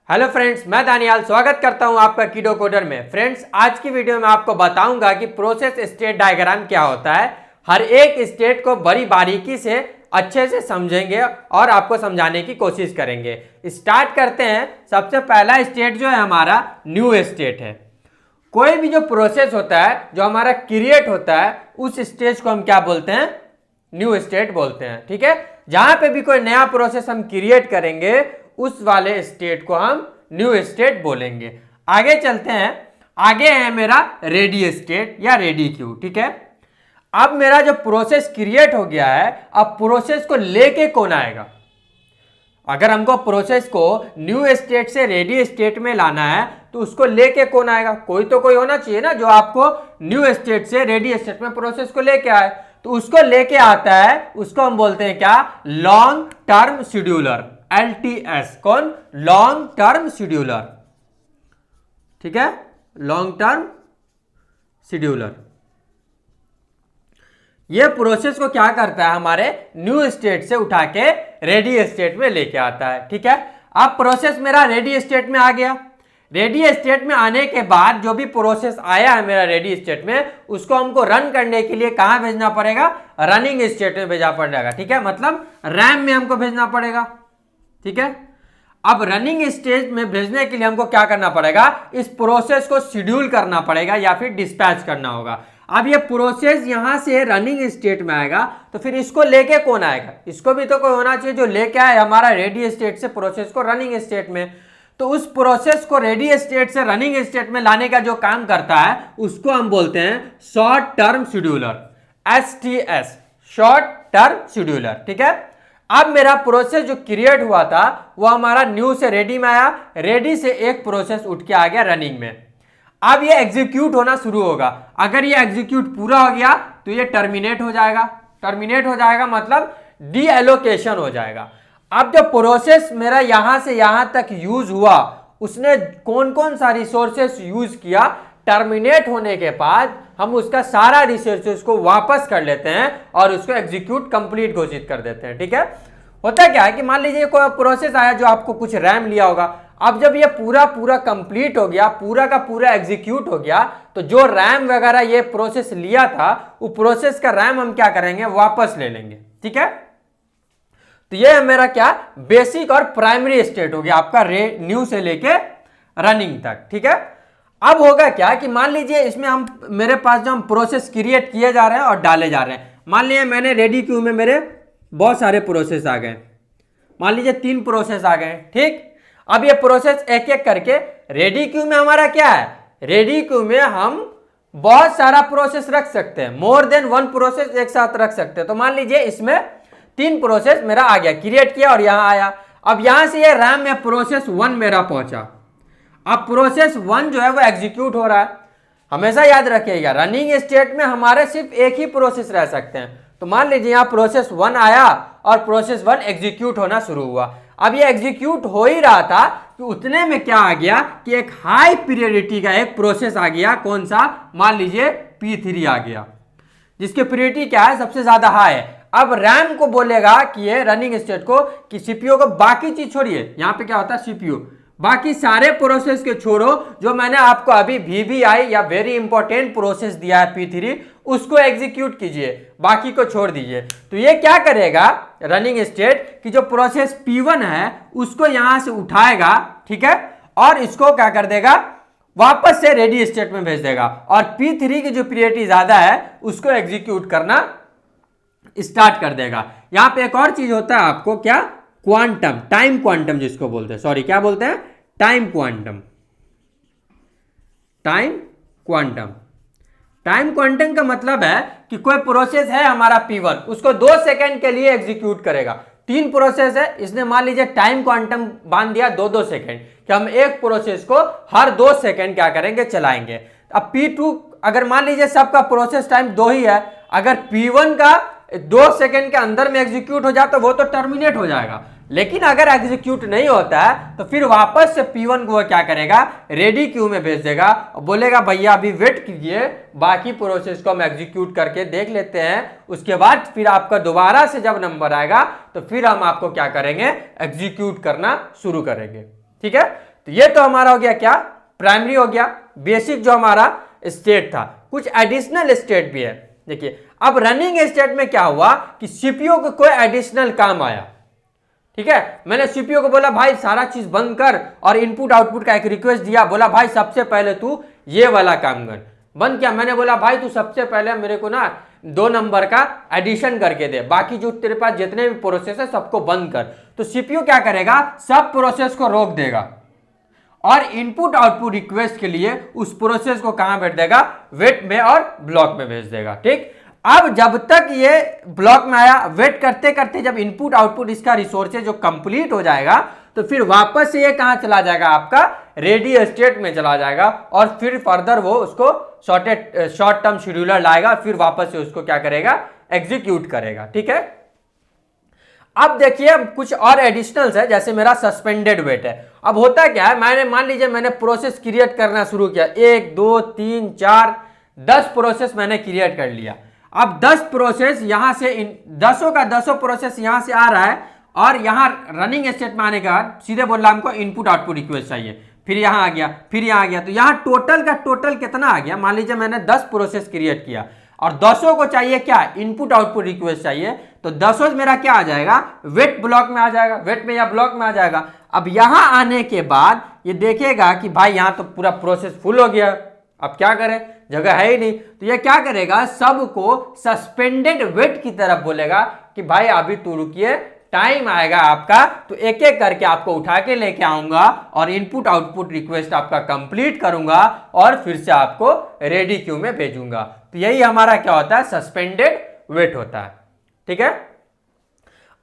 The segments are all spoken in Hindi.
हेलो फ्रेंड्स, मैं दानियाल स्वागत करता हूं आपका कीडो कोडर में। फ्रेंड्स, आज की वीडियो में आपको बताऊंगा कि प्रोसेस स्टेट डायग्राम क्या होता है। हर एक स्टेट को बड़ी बारीकी से अच्छे से समझेंगे और आपको समझाने की कोशिश करेंगे। स्टार्ट करते हैं। सबसे पहला स्टेट जो है हमारा न्यू स्टेट है। कोई भी जो प्रोसेस होता है जो हमारा क्रिएट होता है उस स्टेज को हम क्या बोलते हैं? न्यू स्टेट बोलते हैं। ठीक है, जहां पे भी कोई नया प्रोसेस हम क्रिएट करेंगे उस वाले स्टेट को हम न्यू स्टेट बोलेंगे। आगे चलते हैं। आगे है मेरा रेडी स्टेट या रेडी क्यू। ठीक है, अब मेरा जो प्रोसेस क्रिएट हो गया है, अब प्रोसेस को लेके कौन आएगा? अगर हमको प्रोसेस को न्यू स्टेट से रेडी स्टेट में लाना है तो उसको लेके कौन आएगा? कोई तो कोई होना चाहिए ना जो आपको न्यू स्टेट से रेडी स्टेट में प्रोसेस को लेके आए। तो उसको लेके आता है, उसको हम बोलते हैं क्या? Long term scheduler, LTS। कौन? Long term scheduler. ठीक है, लॉन्ग टर्म शेड्यूलर। ये प्रोसेस को क्या करता है? हमारे न्यू स्टेट से उठा के रेडी स्टेट में लेके आता है। ठीक है, अब प्रोसेस मेरा रेडी स्टेट में आ गया। रेडी स्टेट में आने के बाद जो भी प्रोसेस आया है मेरा रेडी स्टेट में, उसको हमको रन करने के लिए कहां भेजना पड़ेगा? रनिंग स्टेट में भेजना पड़ेगा। ठीक है, मतलब रैम में हमको भेजना पड़ेगा। ठीक है, अब रनिंग स्टेज में भेजने के लिए हमको क्या करना पड़ेगा? इस प्रोसेस को शेड्यूल करना पड़ेगा या फिर डिस्पैच करना होगा। अब ये प्रोसेस यहां से रनिंग स्टेट में आएगा तो फिर इसको लेके कौन आएगा? इसको भी तो कोई होना चाहिए जो लेके आए हमारा रेडी स्टेट से प्रोसेस को रनिंग स्टेट में। तो उस प्रोसेस को रेडी स्टेट से रनिंग स्टेट में लाने का जो काम करता है उसको हम बोलते हैं short term scheduler, STS, short term scheduler. ठीक है, अब मेरा प्रोसेस जो क्रिएट हुआ था वो हमारा न्यू से रेडी में आया, रेडी से एक प्रोसेस उठ के आ गया रनिंग में। अब ये एग्जीक्यूट होना शुरू होगा। अगर ये एग्जीक्यूट पूरा हो गया तो ये टर्मिनेट हो जाएगा। टर्मिनेट हो जाएगा मतलब डी एलोकेशन हो जाएगा। अब जो प्रोसेस मेरा यहां से यहां तक यूज हुआ उसने कौन कौन सा रिसोर्सेस यूज किया, टर्मिनेट होने के बाद हम उसका सारा रिसोर्सेस को वापस कर लेते हैं और उसको एग्जीक्यूट कंप्लीट घोषित कर देते हैं। ठीक है, होता क्या है कि मान लीजिए कोई प्रोसेस आया जो आपको कुछ रैम लिया होगा। अब जब ये पूरा कंप्लीट हो गया, पूरा का पूरा एग्जीक्यूट हो गया, तो जो रैम वगैरह ये प्रोसेस लिया था वो प्रोसेस का रैम हम क्या करेंगे? वापस ले लेंगे। ठीक है, तो ये मेरा क्या बेसिक और प्राइमरी स्टेट हो गया आपका न्यू से लेके रनिंग तक। ठीक है, अब होगा क्या कि मान लीजिए इसमें हम मेरे पास जो हम प्रोसेस क्रिएट किए जा रहे हैं और डाले जा रहे हैं। मान लीजिए मैंने रेडी क्यू में मेरे बहुत सारे प्रोसेस आ गए, मान लीजिए 3 प्रोसेस आ गए। ठीक, अब ये प्रोसेस एक एक करके रेडी क्यू में हमारा क्या है? रेडी क्यू में हम बहुत सारा प्रोसेस रख सकते हैं, मोर देन 1 प्रोसेस एक साथ रख सकते हैं। तो मान लीजिए इसमें 3 प्रोसेस मेरा आ गया, क्रिएट किया और यहां आया। अब यहां से ये रैम में प्रोसेस 1 मेरा पहुंचा। अब प्रोसेस 1 जो है वो एग्जीक्यूट हो रहा है। हमेशा याद रखिएगा रनिंग स्टेट में हमारे सिर्फ एक ही प्रोसेस रह सकते हैं। तो मान लीजिए यहां प्रोसेस 1 आया और प्रोसेस 1 एग्जीक्यूट होना शुरू हुआ। अब ये एग्जीक्यूट हो ही रहा था कि उतने में क्या आ गया कि एक हाई पीरियडिटी का एक प्रोसेस आ गया। कौन सा? मान लीजिए P3 आ गया, जिसकी पीरियडिटी क्या है? सबसे ज्यादा हाई है। अब रैम को बोलेगा कि ये रनिंग स्टेट को कि सीपीयू को बाकी चीज छोड़िए, यहां पे क्या होता है सीपीयू, बाकी सारे प्रोसेस के छोड़ो जो मैंने आपको अभी VBI या वेरी इंपॉर्टेंट प्रोसेस दिया है P3, उसको एग्जीक्यूट कीजिए, बाकी को छोड़ दीजिए। तो ये क्या करेगा रनिंग स्टेट कि जो प्रोसेस P1 है उसको यहां से उठाएगा। ठीक है, और इसको क्या कर देगा? वापस से रेडी स्टेट में भेज देगा और P3 की जो पीरियडिटी ज्यादा है उसको एग्जीक्यूट करना स्टार्ट कर देगा। यहां पे एक और चीज होता है आपको, क्या? क्वांटम, टाइम क्वांटम जिसको बोलते हैं, सॉरी क्या बोलते हैं? Time quantum. Time quantum, time quantum का मतलब है कि कोई प्रोसेस है हमारा P1, उसको 2 सेकेंड के लिए एग्जीक्यूट करेगा। 3 प्रोसेस है, इसने मान लीजिए टाइम क्वांटम बांध दिया 2-2 सेकेंड कि हम एक प्रोसेस को हर 2 सेकेंड क्या करेंगे? चलाएंगे। अब P2 अगर मान लीजिए सबका प्रोसेस टाइम 2 ही है, अगर P1 का 2 सेकेंड के अंदर में एग्जीक्यूट हो जाए तो वो तो टर्मिनेट हो जाएगा। लेकिन अगर एग्जीक्यूट नहीं होता है तो फिर वापस से P1 को वो क्या करेगा? रेडी क्यू में भेज देगा और बोलेगा भैया अभी वेट कीजिए, बाकी प्रोसेस को हम एग्जीक्यूट करके देख लेते हैं, उसके बाद फिर आपका दोबारा से जब नंबर आएगा तो फिर हम आपको क्या करेंगे? एग्जीक्यूट करना शुरू करेंगे। ठीक है। तो ये तो हमारा हो गया क्या, प्राइमरी हो गया, बेसिक जो हमारा स्टेट था। कुछ एडिशनल स्टेट भी है। देखिए अब रनिंग स्टेट में क्या हुआ कि सीपीयू को कोई एडिशनल काम आया, ठीक है। मैंने सीपीयू को बोला भाई सारा चीज बंद कर, और इनपुट आउटपुट का एक रिक्वेस्ट दिया, बोला भाई सबसे पहले तू ये वाला काम कर। बंद किया, मैंने बोला भाई तू सबसे पहले मेरे को ना 2 नंबर का एडिशन करके दे, बाकी जो तेरे पास जितने भी प्रोसेस है सबको बंद कर। तो सीपीयू क्या करेगा, सब प्रोसेस को रोक देगा और इनपुट आउटपुट रिक्वेस्ट के लिए उस प्रोसेस को कहां भेज देगा, वेट में और ब्लॉक में भेज देगा। ठीक, अब जब तक ये ब्लॉक में आया, वेट करते करते जब इनपुट आउटपुट इसका रिसोर्सेज जो कंप्लीट हो जाएगा तो फिर वापस से ये कहां चला जाएगा, आपका रेडी स्टेट में चला जाएगा, और फिर फर्दर वो उसको शॉर्ट टर्म शेड्यूलर लाएगा, फिर वापस से उसको क्या करेगा, एग्जीक्यूट करेगा। ठीक है। अब देखिए कुछ और एडिशनल्स है, जैसे मेरा सस्पेंडेड वेट है। अब होता क्या है, मैंने मान लीजिए मैंने प्रोसेस क्रिएट करना शुरू किया, 1 2 3 4 10 प्रोसेस मैंने क्रिएट कर लिया। अब 10 प्रोसेस यहां से, दसों का 10 प्रोसेस यहां से आ रहा है, और यहां रनिंग स्टेट में आने के बाद सीधे बोल रहा हमको इनपुट आउटपुट रिक्वेस्ट चाहिए, फिर यहां आ गया, फिर यहां आ गया। तो यहां टोटल का टोटल कितना आ गया, मान लीजिए मैंने 10 प्रोसेस क्रिएट किया और 10 को चाहिए क्या, इनपुट आउटपुट रिक्वेस्ट चाहिए, तो 10 मेरा क्या आ जाएगा, वेट ब्लॉक में आ जाएगा, वेट में या ब्लॉक में आ जाएगा। अब यहां आने के बाद ये देखेगा कि भाई यहां तो पूरा प्रोसेस फुल हो गया, अब क्या करें, जगह है ही नहीं। तो ये क्या करेगा, सबको सस्पेंडेड वेट की तरफ बोलेगा कि भाई अभी तू रुकिए, टाइम आएगा आपका तो एक एक करके आपको उठा के लेके आऊंगा और इनपुट आउटपुट रिक्वेस्ट आपका कंप्लीट करूंगा और फिर से आपको रेडी क्यू में भेजूंगा। तो यही हमारा क्या होता है, सस्पेंडेड वेट होता है। ठीक है।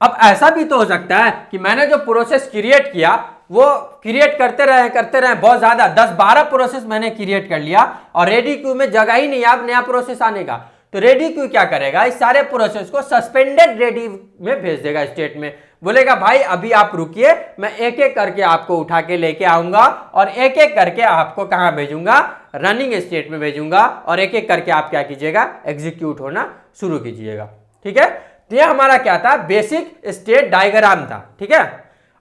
अब ऐसा भी तो हो सकता है कि मैंने जो प्रोसेस क्रिएट किया वो क्रिएट करते रहे बहुत ज्यादा, 10-12 प्रोसेस मैंने क्रिएट कर लिया और रेडी क्यू में जगह ही नहीं है अब नया प्रोसेस आने का। तो रेडी क्यू क्या करेगा, इस सारे प्रोसेस को सस्पेंडेड रेडी में भेज देगा, स्टेट में बोलेगा भाई अभी आप रुकिए, मैं एक एक करके आपको उठा के लेके आऊंगा और एक एक करके आपको कहां भेजूंगा, रनिंग स्टेट में भेजूंगा, और एक एक करके आप क्या कीजिएगा, एग्जीक्यूट होना शुरू कीजिएगा। ठीक है। तो ये हमारा क्या था, बेसिक स्टेट डायग्राम था। ठीक है।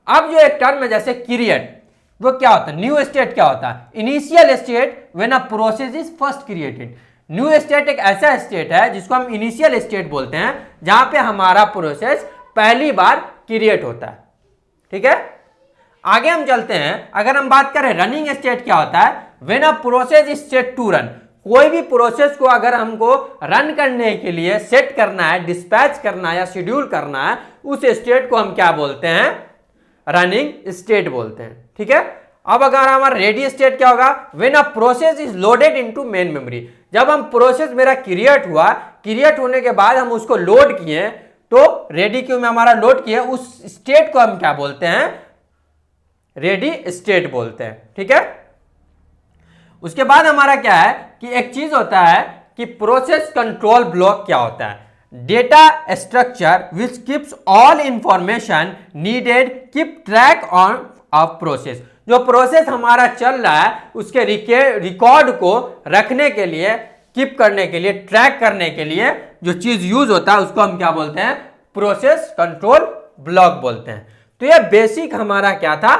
अब जो एक टर्म है जैसे क्रिएट, वो क्या होता है, न्यू स्टेट क्या होता है, initial state when a process is first created. New state एक ऐसा स्टेट है जिसको हम इनिशियल स्टेट बोलते हैं, जहां पे हमारा प्रोसेस पहली बार क्रिएट होता है। ठीक है। आगे हम चलते हैं, अगर हम बात करें रनिंग स्टेट क्या होता है, when a process is set to run. कोई भी प्रोसेस को अगर हमको रन करने के लिए सेट करना है, डिस्पैच करना है या शेड्यूल करना है, उस स्टेट को हम क्या बोलते हैं, रनिंग स्टेट बोलते हैं। ठीक है। अब अगर हमारा रेडी स्टेट क्या होगा, when a process is loaded into main memory. जब हम प्रोसेस मेरा क्रिएट हुआ, क्रिएट होने के बाद हम उसको लोड किए, तो रेडी क्यू में हमारा लोड किए, उस स्टेट को हम क्या बोलते हैं, रेडी स्टेट बोलते हैं। ठीक है। उसके बाद हमारा क्या है कि एक चीज होता है कि प्रोसेस कंट्रोल ब्लॉक क्या होता है, data structure which keeps all information needed keep track on off process. जो प्रोसेस हमारा चल रहा है उसके रिकॉर्ड को रखने के लिए, कीप करने के लिए, ट्रैक करने के लिए जो चीज यूज होता है उसको हम क्या बोलते हैं, प्रोसेस कंट्रोल ब्लॉक बोलते हैं। तो ये बेसिक हमारा क्या था,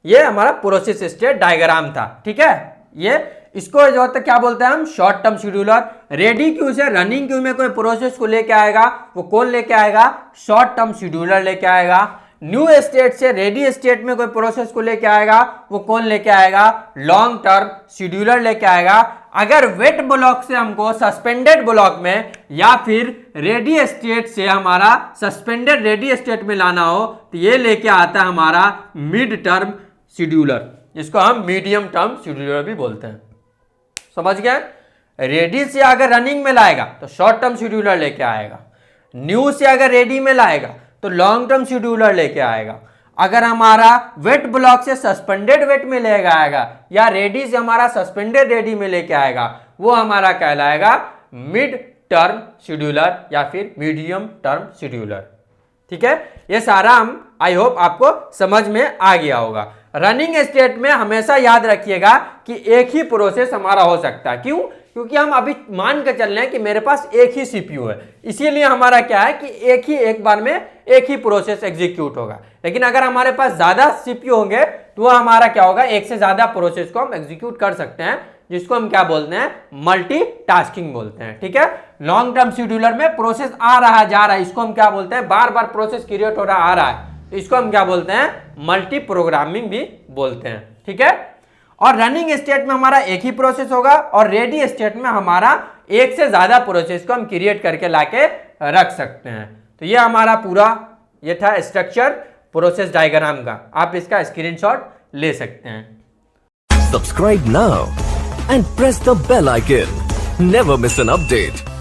ये हमारा प्रोसेस स्टेट डायग्राम था। ठीक है। ये इसको जो होता है क्या बोलते हैं हम, short term scheduler. Ready queue से रनिंग क्यू में कोई प्रोसेस को लेके आएगा, वो कौन लेके आएगा, शॉर्ट टर्म शेड्यूलर लेके आएगा। न्यू स्टेट से रेडी स्टेट में कोई प्रोसेस को लेके आएगा, वो कौन लेके आएगा, लॉन्ग टर्म शेड्यूलर लेके आएगा। अगर वेट ब्लॉक से हमको सस्पेंडेड ब्लॉक में या फिर रेडी स्टेट से हमारा सस्पेंडेड रेडी स्टेट में लाना हो, तो ये लेके आता है हमारा मिड टर्म शेड्यूलर, जिसको हम मीडियम टर्म शेड्यूलर भी बोलते हैं। समझ गए। रेडी से अगर रनिंग में लाएगा तो शॉर्ट टर्म शेड्यूलर लेके आएगा, न्यू से अगर रेडी में लाएगा तो लॉन्ग टर्म शेड्यूलर लेके आएगा। अगर हमारा वेट ब्लॉक से सस्पेंडेड वेट में लेके आएगा या रेडी से हमारा सस्पेंडेड रेडी में लेके आएगा, वो हमारा कहलाएगा मिड टर्म शेड्यूलर या फिर मीडियम टर्म शेड्यूलर। ठीक है। ये सारा हम आई होप आपको समझ में आ गया होगा। रनिंग स्टेट में हमेशा याद रखिएगा कि एक ही प्रोसेस हमारा हो सकता है। क्यों, क्योंकि हम अभी मान के चल रहे हैं कि मेरे पास एक ही सीपीयू है, इसीलिए हमारा क्या है कि एक बार में एक ही प्रोसेस एग्जीक्यूट होगा। लेकिन अगर हमारे पास ज्यादा सीपीयू होंगे तो हमारा क्या होगा, एक से ज्यादा प्रोसेस को हम एग्जीक्यूट कर सकते हैं, जिसको हम क्या बोलते हैं, मल्टीटास्किंग बोलते हैं। ठीक है, लॉन्ग टर्म शेड्यूलर में प्रोसेस आ रहा जा रहा है, इसको हम क्या बोलते हैं, बार बार प्रोसेस क्रिएट हो रहा आ रहा है, इसको हम क्या बोलते हैं, मल्टी प्रोग्रामिंग भी बोलते हैं। ठीक है, और रनिंग स्टेट में हमारा एक ही प्रोसेस होगा और रेडी स्टेट में हमारा एक से ज्यादा प्रोसेस को हम क्रिएट करके लाके रख सकते हैं। तो ये हमारा पूरा ये था स्ट्रक्चर प्रोसेस डायग्राम का, आप इसका स्क्रीनशॉट ले सकते हैं। Subscribe now and press the bell icon, never miss an update.